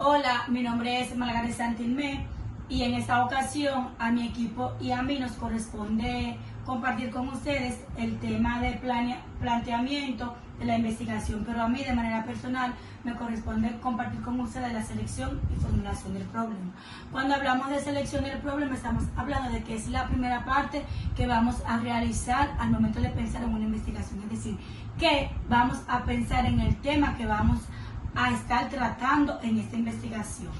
Hola, mi nombre es Margaret Santilmé y en esta ocasión a mi equipo y a mí nos corresponde compartir con ustedes el tema de planteamiento de la investigación, pero a mí de manera personal me corresponde compartir con ustedes la selección y formulación del problema. Cuando hablamos de selección del problema estamos hablando de que es la primera parte que vamos a realizar al momento de pensar en una investigación, es decir, que vamos a pensar en el tema que vamos a estar tratando en esta investigación.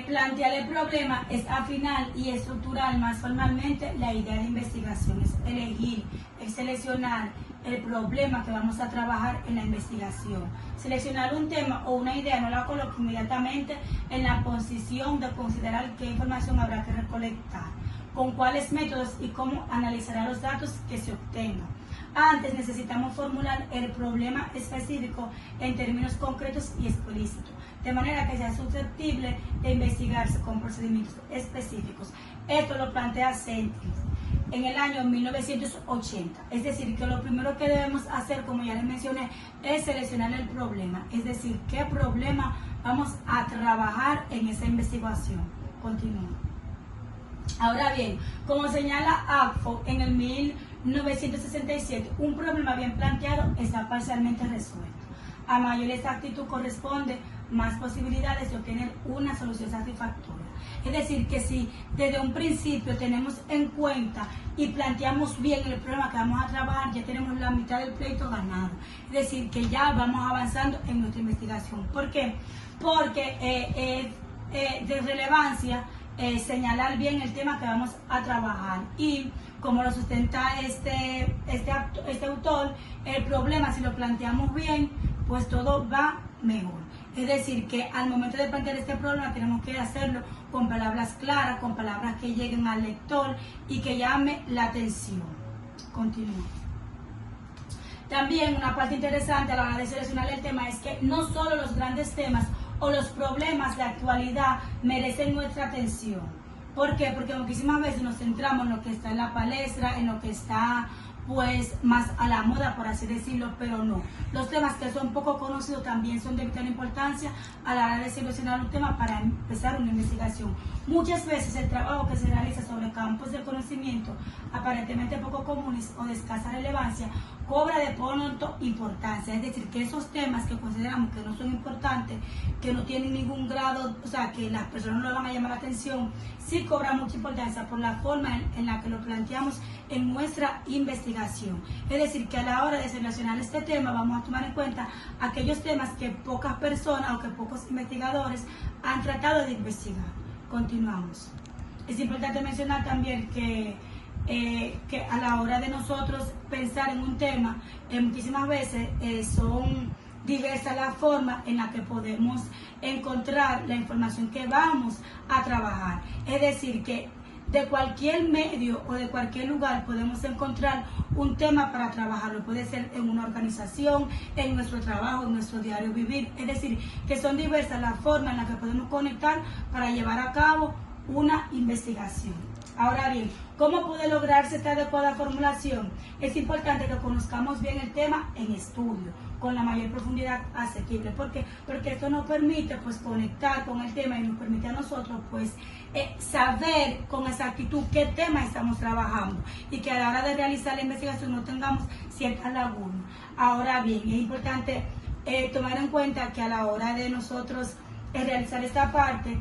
Plantear el problema es afinar y estructurar más formalmente la idea de investigación, es elegir, es seleccionar el problema que vamos a trabajar en la investigación. Seleccionar un tema o una idea no la coloco inmediatamente en la posición de considerar qué información habrá que recolectar, con cuáles métodos y cómo analizará los datos que se obtengan. Antes necesitamos formular el problema específico en términos concretos y explícitos, de manera que sea susceptible de investigarse con procedimientos específicos. Esto lo plantea Centris en el año 1980. Es decir, que lo primero que debemos hacer, como ya les mencioné, es seleccionar el problema, es decir, qué problema vamos a trabajar en esa investigación. Continúa. Ahora bien, como señala ACFO en el 1967, un problema bien planteado está parcialmente resuelto. A mayor exactitud corresponde más posibilidades de obtener una solución satisfactoria. Es decir, que si desde un principio tenemos en cuenta y planteamos bien el problema que vamos a trabajar, ya tenemos la mitad del pleito ganado. Es decir, que ya vamos avanzando en nuestra investigación. ¿Por qué? Porque de relevancia señalar bien el tema que vamos a trabajar, y como lo sustenta este autor, el problema, si lo planteamos bien, pues todo va mejor. Es decir, que al momento de plantear este problema tenemos que hacerlo con palabras claras, con palabras que lleguen al lector y que llame la atención. Continúa. También una parte interesante a la hora de seleccionar el tema es que no solo los grandes temas o los problemas de actualidad merecen nuestra atención. ¿Por qué? Porque muchísimas veces nos centramos en lo que está en la palestra, en lo que está pues más a la moda, por así decirlo, pero no. Los temas que son poco conocidos también son de vital importancia a la hora de seleccionar un tema para empezar una investigación. Muchas veces el trabajo que se realiza sobre campos de conocimiento aparentemente poco comunes o de escasa relevancia cobra de pronto importancia, es decir, que esos temas que consideramos que no son importantes, que no tienen ningún grado, o sea, que las personas no le van a llamar la atención, sí cobra mucha importancia por la forma en la que lo planteamos en nuestra investigación. Es decir, que a la hora de seleccionar este tema vamos a tomar en cuenta aquellos temas que pocas personas o que pocos investigadores han tratado de investigar. Continuamos. Es importante mencionar también que a la hora de nosotros pensar en un tema, muchísimas veces son diversas las formas en las que podemos encontrar la información que vamos a trabajar. Es decir, que de cualquier medio o de cualquier lugar podemos encontrar un tema para trabajarlo. Puede ser en una organización, en nuestro trabajo, en nuestro diario vivir. Es decir, que son diversas las formas en las que podemos conectar para llevar a cabo una investigación. Ahora bien, ¿cómo puede lograrse esta adecuada formulación? Es importante que conozcamos bien el tema en estudio, con la mayor profundidad asequible. ¿Por qué? Porque esto nos permite pues conectar con el tema y nos permite a nosotros pues saber con exactitud qué tema estamos trabajando y que a la hora de realizar la investigación no tengamos ciertas lagunas. Ahora bien, es importante tomar en cuenta que a la hora de nosotros realizar esta parte,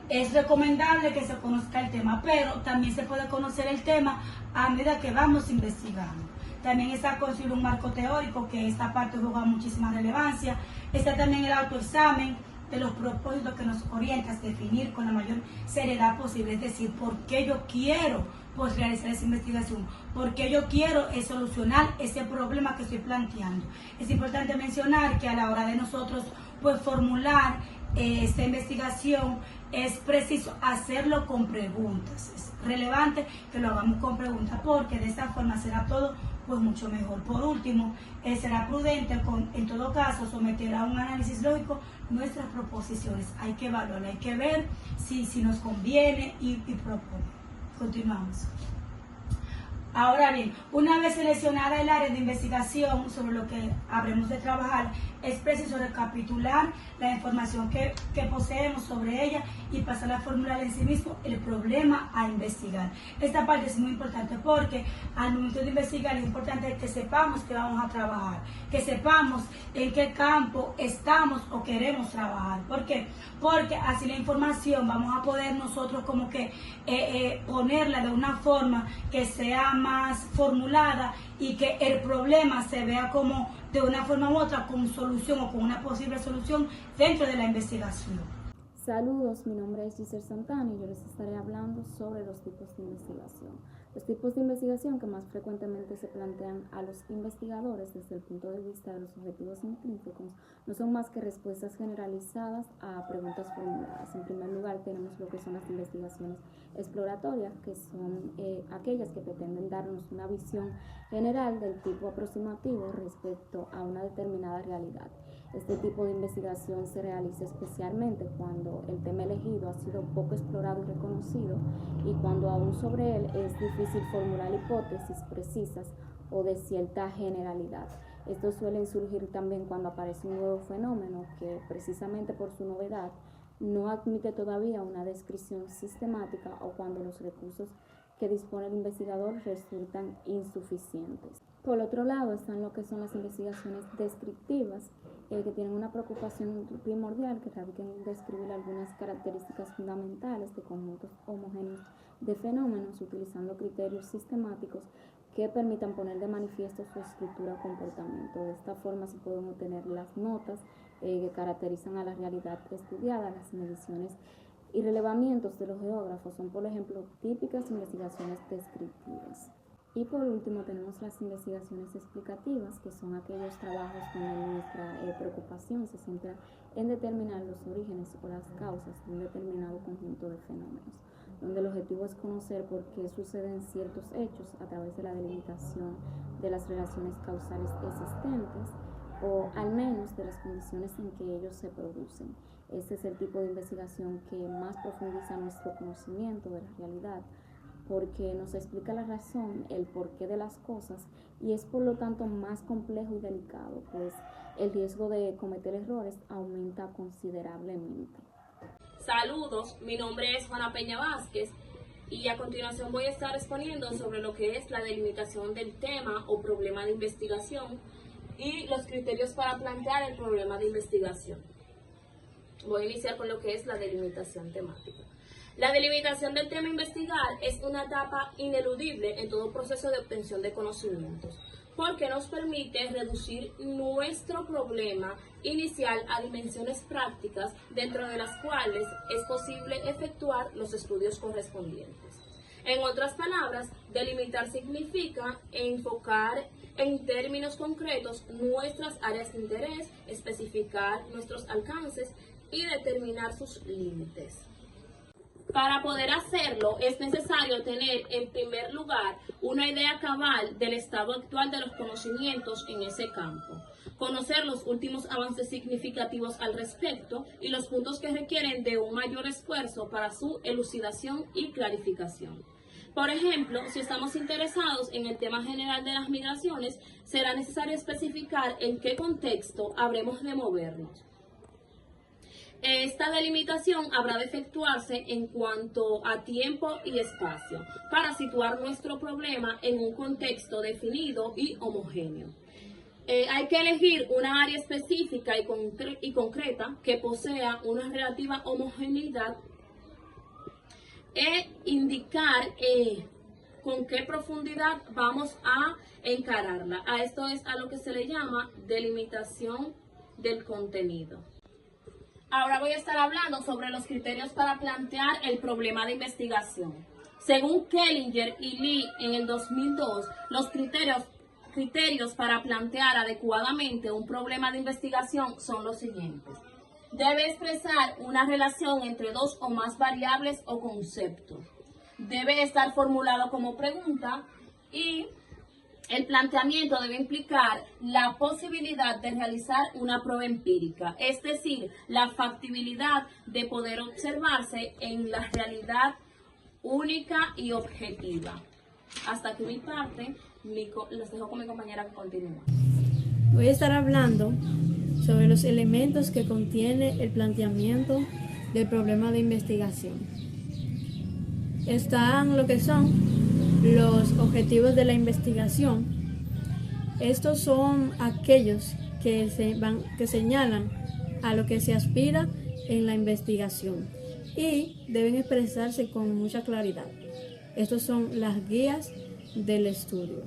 es recomendable que se conozca el tema, pero también se puede conocer el tema a medida que vamos investigando. También está construir un marco teórico, que esta parte juega muchísima relevancia. Está también el autoexamen de los propósitos que nos orienta a definir con la mayor seriedad posible, es decir, por qué yo quiero pues realizar esa investigación, por qué yo quiero solucionar ese problema que estoy planteando. Es importante mencionar que a la hora de nosotros pues formular esta investigación es preciso hacerlo con preguntas. Es relevante que lo hagamos con preguntas porque de esta forma será todo pues mucho mejor. Por último, será prudente en todo caso someter a un análisis lógico nuestras proposiciones. Hay que evaluar, hay que ver si nos conviene y proponer. Continuamos. Ahora bien, una vez seleccionada el área de investigación sobre lo que habremos de trabajar, es preciso recapitular la información que poseemos sobre ella y pasar a formular en sí mismo el problema a investigar. Esta parte es muy importante porque al momento de investigar es importante que sepamos que vamos a trabajar, que sepamos en qué campo estamos o queremos trabajar. ¿Por qué? Porque así la información vamos a poder nosotros como que ponerla de una forma que sea más formulada y que el problema se vea como de una forma u otra con solución o con una posible solución dentro de la investigación. Saludos, mi nombre es Giselle Santana y yo les estaré hablando sobre los tipos de investigación. Los tipos de investigación que más frecuentemente se plantean a los investigadores desde el punto de vista de los objetivos intrínsecos no son más que respuestas generalizadas a preguntas formuladas. En primer lugar tenemos lo que son las investigaciones exploratorias, que son aquellas que pretenden darnos una visión general del tipo aproximativo respecto a una determinada realidad. Este tipo de investigación se realiza especialmente cuando el tema elegido ha sido poco explorado y reconocido y cuando aún sobre él es difícil formular hipótesis precisas o de cierta generalidad. Estos suelen surgir también cuando aparece un nuevo fenómeno que, precisamente por su novedad, no admite todavía una descripción sistemática o cuando los recursos que dispone el investigador resultan insuficientes. Por otro lado están lo que son las investigaciones descriptivas, que tienen una preocupación primordial que radica en describir algunas características fundamentales de conjuntos homogéneos de fenómenos utilizando criterios sistemáticos que permitan poner de manifiesto su estructura o comportamiento. De esta forma se pueden obtener las notas que caracterizan a la realidad estudiada. Las mediciones y relevamientos de los geógrafos son, por ejemplo, típicas investigaciones descriptivas. Y por último tenemos las investigaciones explicativas, que son aquellos trabajos donde nuestra preocupación se centra en determinar los orígenes o las causas de un determinado conjunto de fenómenos, donde el objetivo es conocer por qué suceden ciertos hechos a través de la delimitación de las relaciones causales existentes o al menos de las condiciones en que ellos se producen. Este es el tipo de investigación que más profundiza nuestro conocimiento de la realidad, porque nos explica la razón, el porqué de las cosas y es por lo tanto más complejo y delicado, pues el riesgo de cometer errores aumenta considerablemente. Saludos, mi nombre es Juana Peña Vázquez y a continuación voy a estar exponiendo sobre lo que es la delimitación del tema o problema de investigación y los criterios para plantear el problema de investigación. Voy a iniciar con lo que es la delimitación temática. La delimitación del tema a investigar es una etapa ineludible en todo proceso de obtención de conocimientos, porque nos permite reducir nuestro problema inicial a dimensiones prácticas dentro de las cuales es posible efectuar los estudios correspondientes. En otras palabras, delimitar significa enfocar en términos concretos nuestras áreas de interés, especificar nuestros alcances y determinar sus límites. Para poder hacerlo es necesario tener en primer lugar una idea cabal del estado actual de los conocimientos en ese campo, conocer los últimos avances significativos al respecto y los puntos que requieren de un mayor esfuerzo para su elucidación y clarificación. Por ejemplo, si estamos interesados en el tema general de las migraciones, será necesario especificar en qué contexto habremos de movernos. Esta delimitación habrá de efectuarse en cuanto a tiempo y espacio para situar nuestro problema en un contexto definido y homogéneo. Hay que elegir una área específica y concreta que posea una relativa homogeneidad e indicar con qué profundidad vamos a encararla. A esto es a lo que se le llama delimitación del contenido. Ahora voy a estar hablando sobre los criterios para plantear el problema de investigación. Según Kellinger y Lee en el 2002, los criterios para plantear adecuadamente un problema de investigación son los siguientes. Debe expresar una relación entre dos o más variables o conceptos. Debe estar formulado como pregunta y el planteamiento debe implicar la posibilidad de realizar una prueba empírica, es decir, la factibilidad de poder observarse en la realidad única y objetiva. Hasta aquí mi parte, los dejo con mi compañera que continúa. Voy a estar hablando sobre los elementos que contiene el planteamiento del problema de investigación. Están lo que son los objetivos de la investigación. Estos son aquellos que señalan a lo que se aspira en la investigación y deben expresarse con mucha claridad. Estos son las guías del estudio.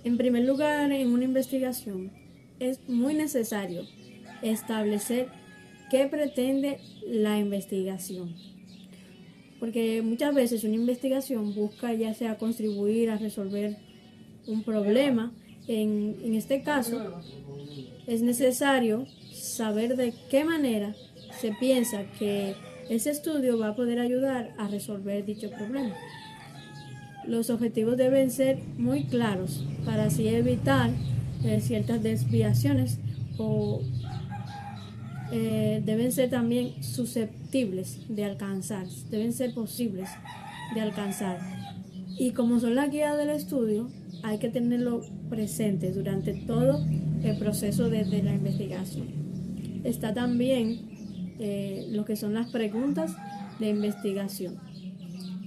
En primer lugar, en una investigación es muy necesario establecer qué pretende la investigación. Porque muchas veces una investigación busca ya sea contribuir a resolver un problema. En este caso, es necesario saber de qué manera se piensa que ese estudio va a poder ayudar a resolver dicho problema. Los objetivos deben ser muy claros para así evitar ciertas desviaciones o deben ser también susceptibles de alcanzar, deben ser posibles de alcanzar. Y como son las guías del estudio, hay que tenerlo presente durante todo el proceso de la investigación. Está también lo que son las preguntas de investigación.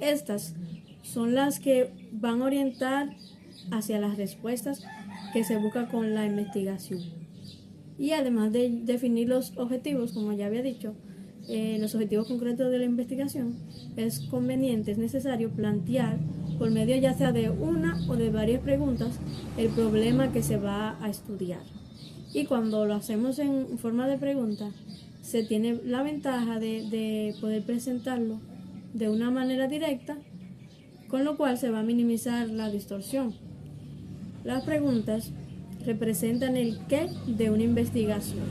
Estas son las que van a orientar hacia las respuestas que se busca con la investigación. Y además de definir los objetivos, como ya había dicho, los objetivos concretos de la investigación, es conveniente, es necesario plantear por medio ya sea de una o de varias preguntas el problema que se va a estudiar. Y cuando lo hacemos en forma de pregunta, se tiene la ventaja de poder presentarlo de una manera directa, con lo cual se va a minimizar la distorsión. Las preguntas representan el qué de una investigación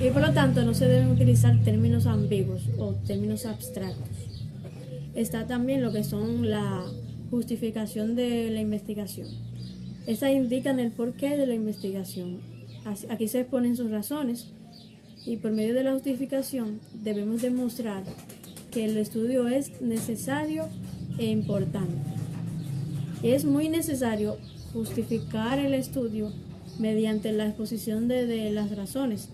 y por lo tanto no se deben utilizar términos ambiguos o términos abstractos. Está también lo que son la justificación de la investigación. Estas indican el porqué de la investigación. Aquí se exponen sus razones y por medio de la justificación debemos demostrar que el estudio es necesario e importante. Es muy necesario justificar el estudio mediante la exposición de las razones,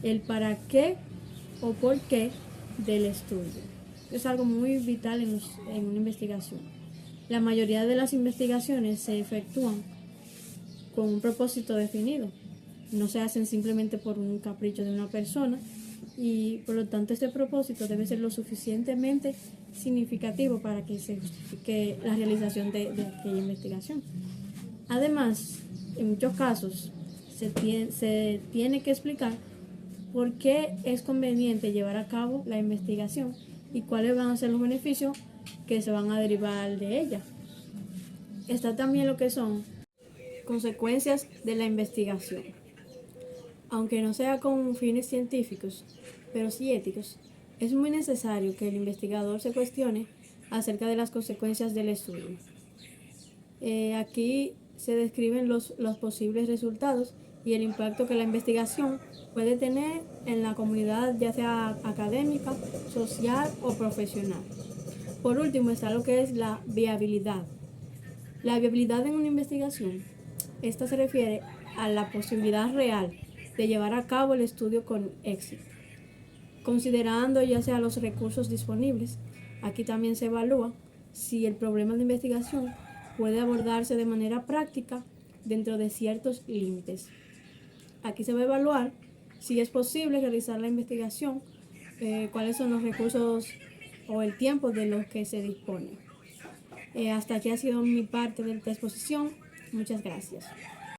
el para qué o por qué del estudio. Es algo muy vital en una investigación. La mayoría de las investigaciones se efectúan con un propósito definido. No se hacen simplemente por un capricho de una persona y por lo tanto este propósito debe ser lo suficientemente significativo para que se justifique la realización de aquella investigación. Además, en muchos casos se tiene que explicar por qué es conveniente llevar a cabo la investigación y cuáles van a ser los beneficios que se van a derivar de ella. Está también lo que son consecuencias de la investigación. Aunque no sea con fines científicos, pero sí éticos, es muy necesario que el investigador se cuestione acerca de las consecuencias del estudio. Aquí se describen los posibles resultados y el impacto que la investigación puede tener en la comunidad, ya sea académica, social o profesional. Por último está lo que es la viabilidad. La viabilidad en una investigación, esta se refiere a la posibilidad real de llevar a cabo el estudio con éxito. Considerando ya sea los recursos disponibles, aquí también se evalúa si el problema de investigación puede abordarse de manera práctica dentro de ciertos límites. Aquí se va a evaluar si es posible realizar la investigación, cuáles son los recursos o el tiempo de los que se dispone. Hasta aquí ha sido mi parte de esta exposición. Muchas gracias.